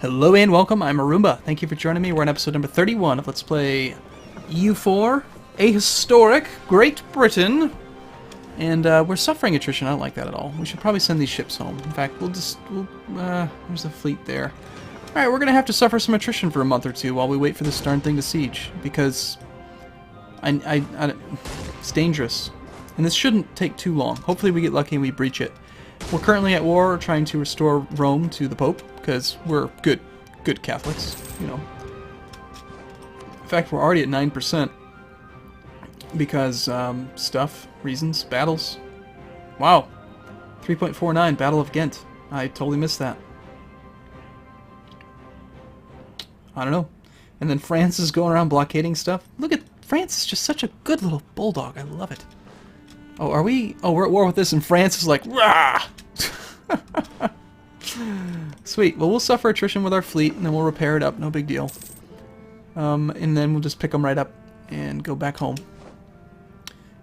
Hello and welcome, I'm Arumba. Thank you for joining me. We're on episode number 31 of Let's Play EU4, Ahistoric, Great Britain. And we're suffering attrition. I don't like that at all. We should probably send these ships home. In fact, there's a fleet there. Alright, we're going to have to suffer some attrition for a month or two while we wait for this darn thing to siege. Because it's dangerous. And this shouldn't take too long. Hopefully we get lucky and we breach it. We're currently at war trying to restore Rome to the Pope. Because we're good Catholics, you know. In fact, we're already at 9%. Because, reasons, battles. Wow. 3.49, Battle of Ghent. I totally missed that. I don't know. And then France is going around blockading stuff. Look at, France is just such a good little bulldog. I love it. Oh, are we? Oh, we're at war with this and France is like, rah! Sweet. Well, we'll suffer attrition with our fleet, and then we'll repair it up. No big deal. And then we'll just pick them right up and go back home.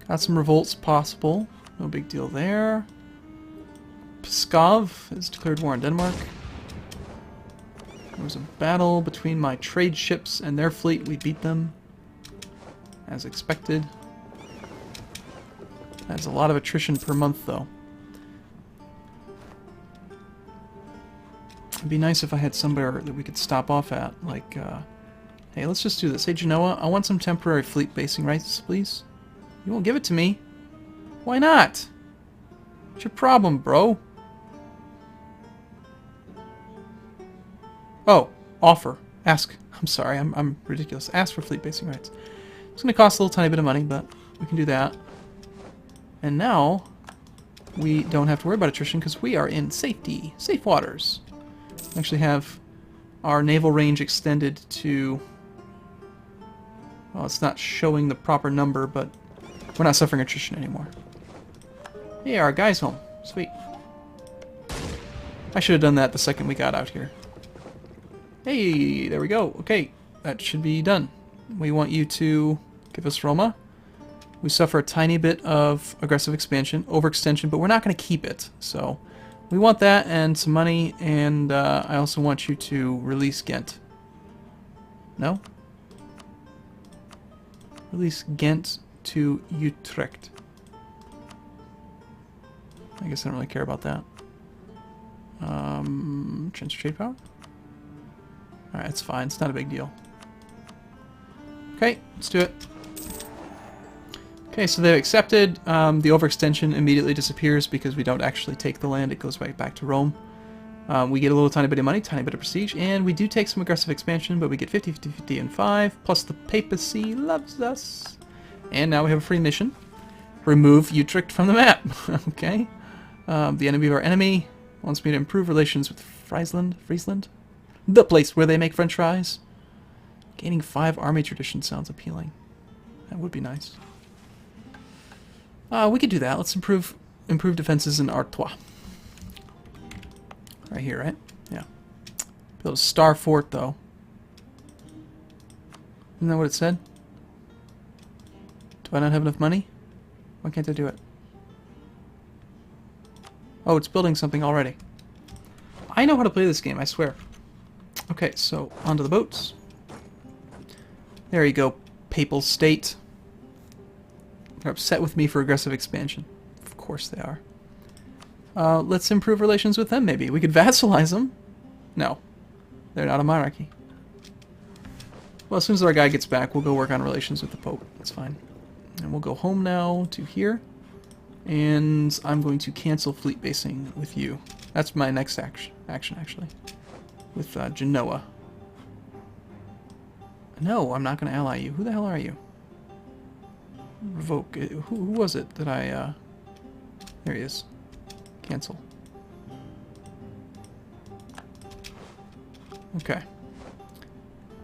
Got some revolts possible. No big deal there. Pskov has declared war on Denmark. There was a battle between my trade ships and their fleet. We beat them, as expected. That's a lot of attrition per month, though. It'd be nice if I had somewhere that we could stop off at, like, hey, let's just do this. Hey, Genoa, I want some temporary fleet basing rights, please. You won't give it to me? Why not? What's your problem, bro? Oh, offer. Ask. I'm sorry, I'm ridiculous. Ask for fleet basing rights. It's going to cost a little tiny bit of money, but we can do that. And now, we don't have to worry about attrition because we are in safety. Safe waters. We actually have our naval range extended to... Well, it's not showing the proper number, but we're not suffering attrition anymore. Hey, our guy's home. Sweet. I should have done that the second we got out here. Hey, there we go. Okay, that should be done. We want you to give us Roma. We suffer a tiny bit of aggressive expansion, overextension, but we're not going to keep it. So we want that and some money, and I also want you to release Ghent. No? Release Ghent to Utrecht. I guess I don't really care about that. Transfer trade power? Alright, it's fine. It's not a big deal. Okay, let's do it. Okay, so they've accepted. The overextension immediately disappears because we don't actually take the land. It goes right back to Rome. We get a little tiny bit of money, tiny bit of prestige, and we do take some aggressive expansion, but we get 50, 50, 50, and 5, plus the papacy loves us. And now we have a free mission. Remove Utrecht from the map. Okay. The enemy of our enemy wants me to improve relations with Friesland? The place where they make french fries. Gaining 5 army tradition sounds appealing. That would be nice. We could do that. Let's improve defenses in Artois. Right here, right? Yeah. Build a star fort, though. Isn't that what it said? Do I not have enough money? Why can't I do it? Oh, it's building something already. I know how to play this game, I swear. Okay, so onto the boats. There you go, Papal State. They're upset with me for aggressive expansion. Of course they are. Let's improve relations with them, maybe. We could vassalize them. No. They're not a monarchy. Well, as soon as our guy gets back, we'll go work on relations with the Pope. That's fine. And we'll go home now to here. And I'm going to cancel fleet basing with you. That's my next action actually. With Genoa. No, I'm not going to ally you. Who the hell are you? Revoke. Who was it that I... There he is. Cancel. Okay.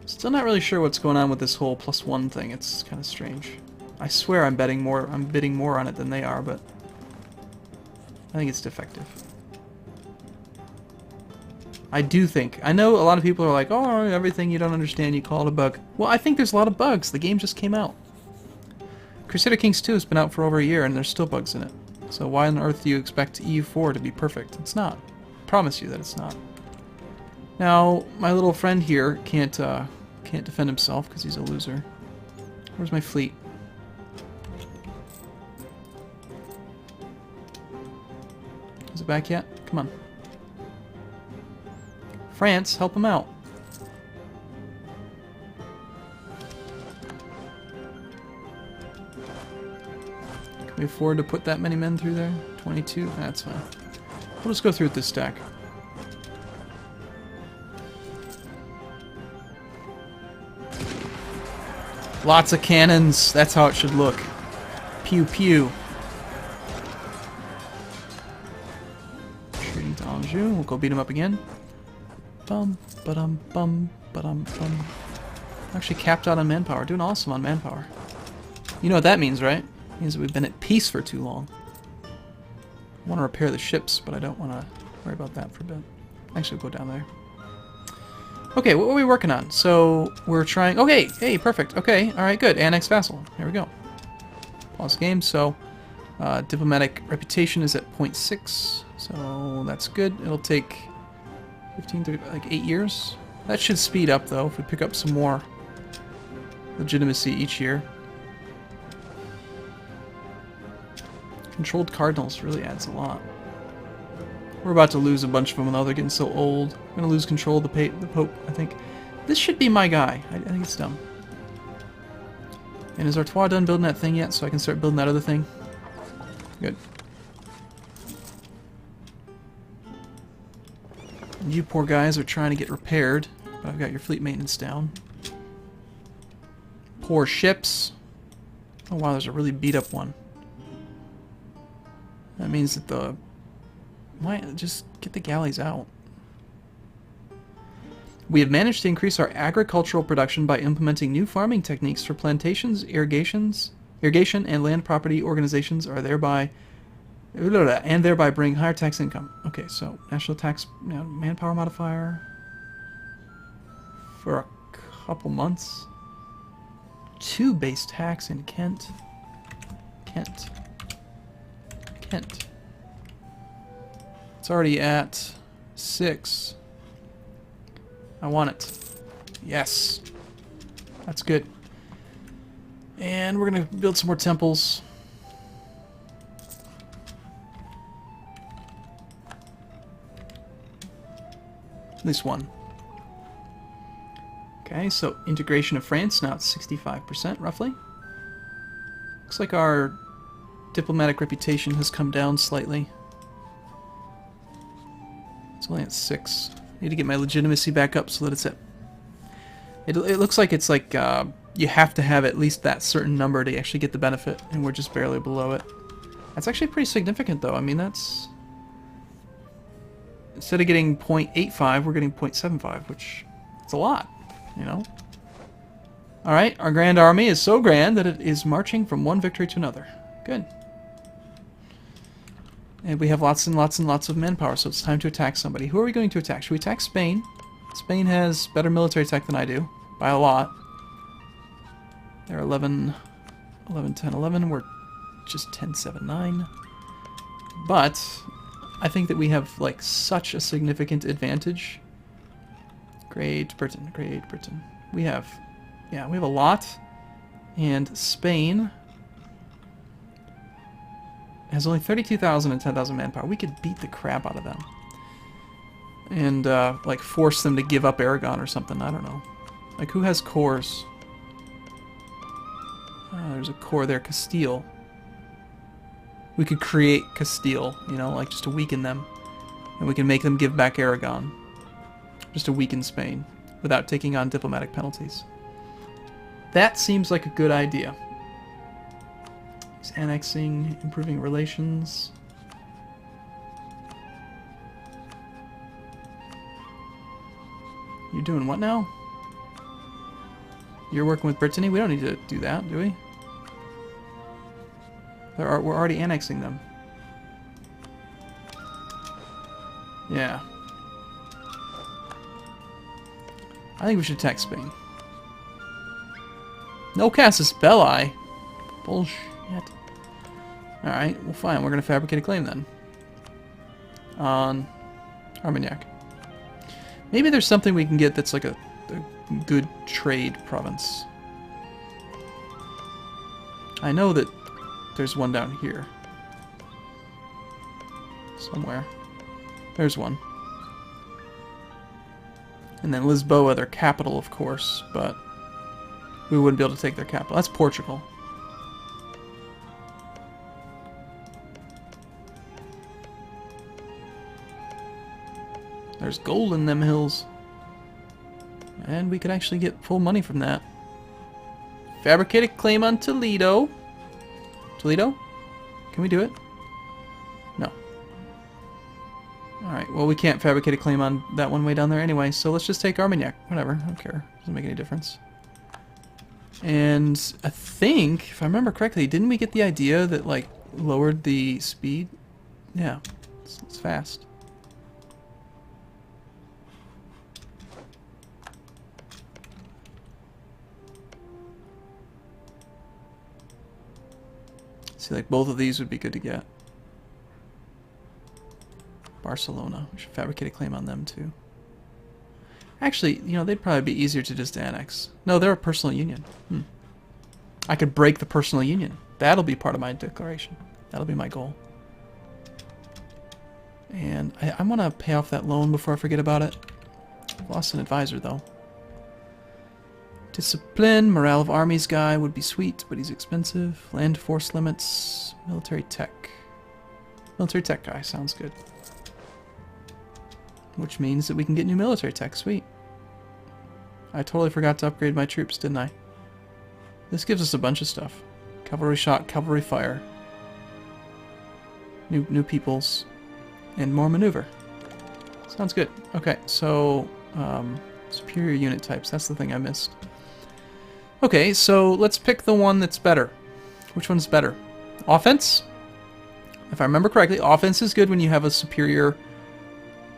Still not really sure what's going on with this whole +1 thing. It's kind of strange. I swear I'm bidding more on it than they are, but I think it's defective. I do think. I know a lot of people are like, oh, everything you don't understand, you call it a bug. Well, I think there's a lot of bugs. The game just came out. Crusader Kings 2 has been out for over a year, and there's still bugs in it. So why on earth do you expect EU4 to be perfect? It's not. I promise you that it's not. Now, my little friend here can't defend himself because he's a loser. Where's my fleet? Is it back yet? Come on. France, help him out. Can we afford to put that many men through there? 22? That's fine. We'll just go through with this stack. Lots of cannons. That's how it should look. Pew pew. Shooting to Anjou. We'll go beat him up again. Bum, ba-dum, bum, ba-dum, bum. Actually capped out on manpower. Doing awesome on manpower. You know what that means, right? It means that we've been at peace for too long. I want to repair the ships, but I don't want to worry about that for a bit. Actually, we'll go down there. Okay, what were we working on? So, we're trying... Okay, hey, perfect. Okay, alright, good. Annex vassal. Here we go. Pause game. So, diplomatic reputation is at 0.6. So, that's good. It'll take 15, 30, like 8 years. That should speed up, though, if we pick up some more legitimacy each year. Controlled cardinals really adds a lot. We're about to lose a bunch of them now. They're getting so old. We're going to lose control of the Pope, I think. This should be my guy. I think it's dumb. And is Artois done building that thing yet so I can start building that other thing? Good. And you poor guys are trying to get repaired, but I've got your fleet maintenance down. Poor ships. Oh wow, there's a really beat up one. That means that the... Might just get the galleys out. We have managed to increase our agricultural production by implementing new farming techniques for plantations, irrigation, and land property organizations are thereby bring higher tax income. Okay, so national tax, manpower modifier for a couple months. 2 base tax in Kent. Kent. It's already at 6. I want it. Yes. That's good. And we're going to build some more temples. At least one. Okay, so integration of France, now it's 65% roughly. Looks like our diplomatic reputation has come down slightly. It's only at 6. I need to get my legitimacy back up so that it's at... It looks like it's like you have to have at least that certain number to actually get the benefit, and we're just barely below it. That's actually pretty significant, though. I mean, that's... Instead of getting 0.85, we're getting 0.75, which... It's a lot, you know? Alright, our grand army is so grand that it is marching from one victory to another. Good. And we have lots and lots and lots of manpower, so it's time to attack somebody. Who are we going to attack? Should we attack Spain? Spain has better military tech than I do, by a lot. They're 11, 10, 11. We're just 10, 7, 9. But I think that we have, like, such a significant advantage. Great Britain, Great Britain. We have a lot. And Spain... has only 32,000 and 10,000 manpower. We could beat the crap out of them. And, like, force them to give up Aragon or something. I don't know. Like, who has cores? There's a core there. Castile. We could create Castile, you know, like, just to weaken them. And we can make them give back Aragon. Just to weaken Spain. Without taking on diplomatic penalties. That seems like a good idea. Annexing, improving relations. You're doing what now? You're working with Brittany? We don't need to do that, do we? We're already annexing them. Yeah. I think we should attack Spain. No casus belli. Bullshit. Alright, well fine, we're gonna fabricate a claim then. On Armagnac. Maybe there's something we can get that's like a good trade province. I know that there's one down here. Somewhere. There's one. And then Lisboa, their capital, of course, but we wouldn't be able to take their capital. That's Portugal. There's gold in them hills. And we could actually get full money from that. Fabricate a claim on Toledo. Toledo? Can we do it? No. Alright, well we can't fabricate a claim on that one way down there anyway, so let's just take Armagnac. Whatever, I don't care. Doesn't make any difference. And I think, if I remember correctly, didn't we get the idea that, like, lowered the speed? Yeah, it's fast. See, like, both of these would be good to get. Barcelona. We should fabricate a claim on them, too. Actually, you know, they'd probably be easier to just annex. No, they're a personal union. I could break the personal union. That'll be part of my declaration. That'll be my goal. And I want to pay off that loan before I forget about it. I've lost an advisor, though. Discipline, morale of armies guy would be sweet, but he's expensive. Land force limits, military tech. Military tech guy, sounds good. Which means that we can get new military tech, sweet. I totally forgot to upgrade my troops, didn't I? This gives us a bunch of stuff. Cavalry shot, cavalry fire. New peoples. And more maneuver. Sounds good. Okay, so superior unit types, that's the thing I missed. Okay, so let's pick the one that's better. Which one's better? Offense? If I remember correctly, offense is good when you have a superior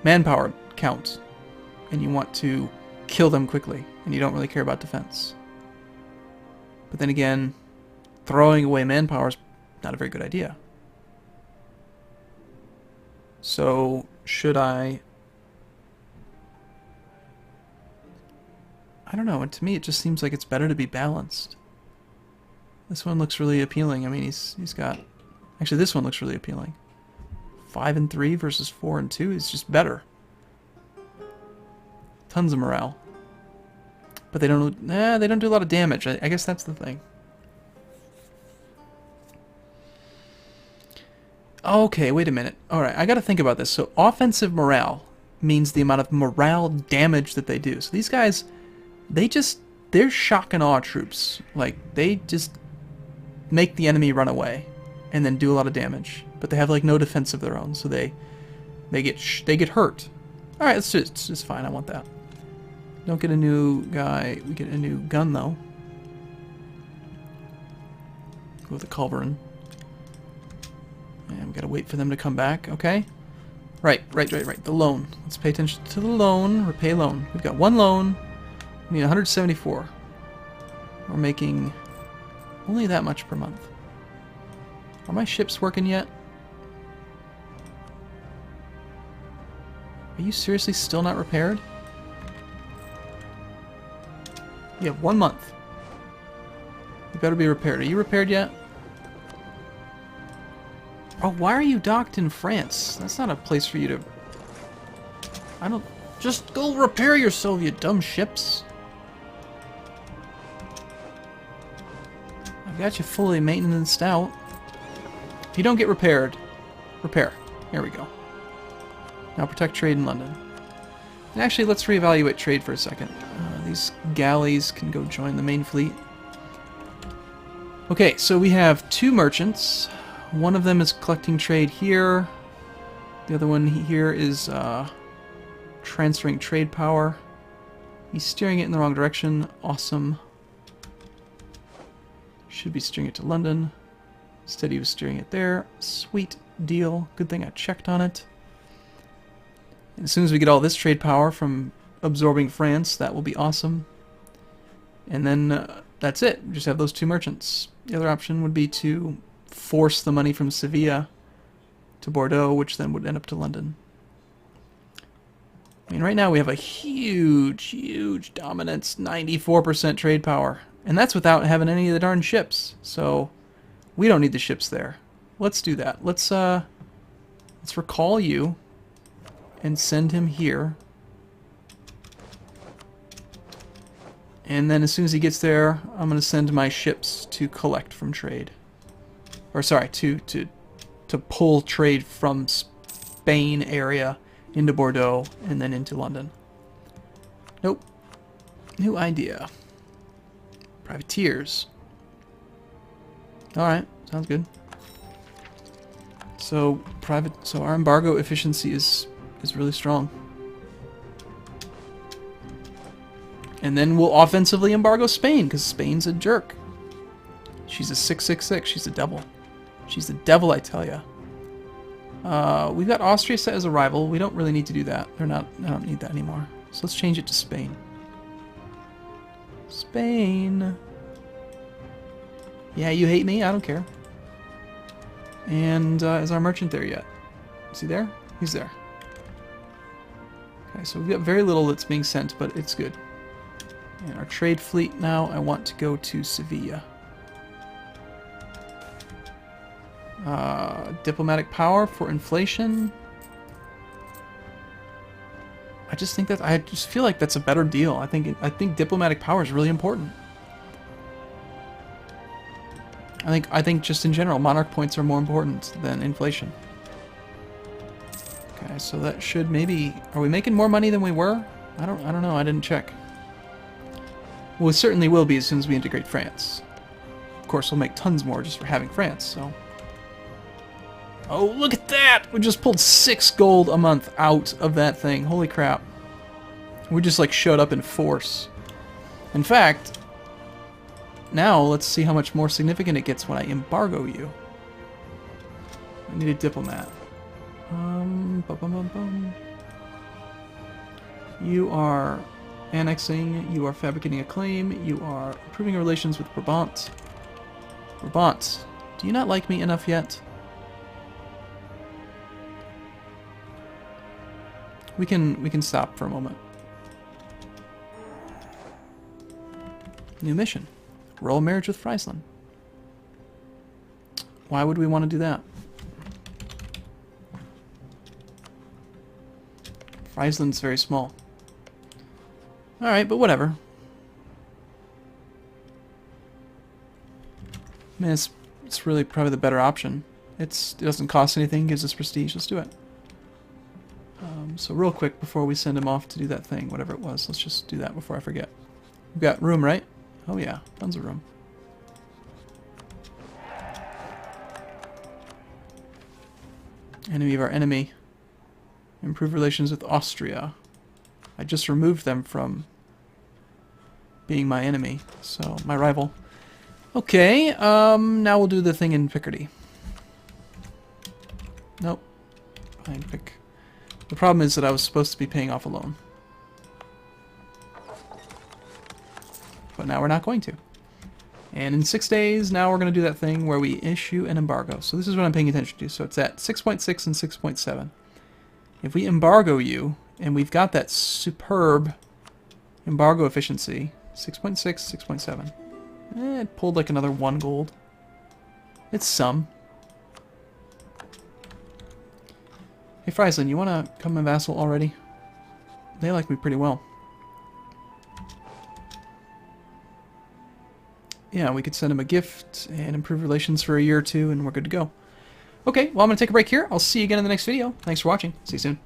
manpower count. And you want to kill them quickly. And you don't really care about defense. But then again, throwing away manpower is not a very good idea. So, should I don't know, and to me it just seems like it's better to be balanced. This one looks really appealing. I mean, he's got... Actually, this one looks really appealing. 5 and 3 versus 4 and 2 is just better. Tons of morale. But they don't do a lot of damage. I guess that's the thing. Okay, wait a minute. Alright, I gotta think about this. So, offensive morale means the amount of morale damage that they do. So these guys... they're shock and awe troops. Like, they just make the enemy run away and then do a lot of damage. But they have, like, no defense of their own, so they get hurt. Alright, it's just fine, I want that. Don't get a new guy, we get a new gun, though. Go with the culverin. And we gotta wait for them to come back, okay? Right. The loan. Let's pay attention to the loan. Repay loan. We've got one loan. We need 174. We're making only that much per month. Are my ships working yet? Are you seriously still not repaired? You have 1 month. You better be repaired. Are you repaired yet? Oh, why are you docked in France? That's not a place for you to... I don't... Just go repair yourself, you dumb ships. I've got you fully maintenanced out. If you don't get repaired, repair. Here we go. Now protect trade in London. And actually, let's reevaluate trade for a second. These galleys can go join the main fleet. Okay, so we have 2 merchants. One of them is collecting trade here. The other one here is transferring trade power. He's steering it in the wrong direction. Awesome. Should be steering it to London. Instead he was steering it there. Sweet deal. Good thing I checked on it. And as soon as we get all this trade power from absorbing France, that will be awesome. And then that's it. We just have those 2 merchants. The other option would be to force the money from Sevilla to Bordeaux, which then would end up to London. I mean, right now we have a huge, huge dominance, 94% trade power. And that's without having any of the darn ships. So, we don't need the ships there. Let's do that. Let's recall you and send him here. And then as soon as he gets there, I'm going to send my ships to collect from trade. Or sorry, to pull trade from Spain area into Bordeaux and then into London. Nope. New idea. Privateers. Alright, sounds good. So our embargo efficiency is really strong. And then we'll offensively embargo Spain, because Spain's a jerk. She's a 666. She's a devil. She's the devil, I tell ya. We've got Austria set as a rival. We don't really need to do that. I don't need that anymore. So let's change it to Spain. Spain. Yeah, you hate me? I don't care. And is our merchant there yet? Is he there? He's there. Okay, so we've got very little that's being sent, but it's good. And our trade fleet now, I want to go to Sevilla. Diplomatic power for inflation. I just feel like that's a better deal. I think diplomatic power is really important. I think just in general, monarch points are more important than inflation. Okay, so that should maybe... Are we making more money than we were? I don't know. I didn't check. Well, we certainly will be as soon as we integrate France. Of course, we'll make tons more just for having France, so... Oh, look at that! We just pulled 6 gold a month out of that thing. Holy crap. We just, like, showed up in force. In fact, now let's see how much more significant it gets when I embargo you. I need a diplomat. You are annexing, you are fabricating a claim, you are improving relations with Brabant. Brabant, do you not like me enough yet? We can stop for a moment. New mission. Royal marriage with Friesland. Why would we want to do that? Friesland's very small. Alright, but whatever. I mean, it's really probably the better option. It doesn't cost anything, gives us prestige. Let's do it. So real quick, before we send him off to do that thing, whatever it was, let's just do that before I forget. We've got room, right? Oh yeah, tons of room. Enemy of our enemy. Improve relations with Austria. I just removed them from being my enemy, so my rival. Okay, now we'll do the thing in Picardy. Nope. Behind Pic. The problem is that I was supposed to be paying off a loan. But now we're not going to. And in 6 days, now we're going to do that thing where we issue an embargo. So this is what I'm paying attention to. So it's at 6.6 and 6.7. If we embargo you, and we've got that superb embargo efficiency, 6.6, 6.7. It pulled like another 1 gold. It's some. Hey Friesland, you want to become a vassal already? They like me pretty well. Yeah, we could send him a gift and improve relations for a year or two, and we're good to go. Okay, well, I'm going to take a break here. I'll see you again in the next video. Thanks for watching. See you soon.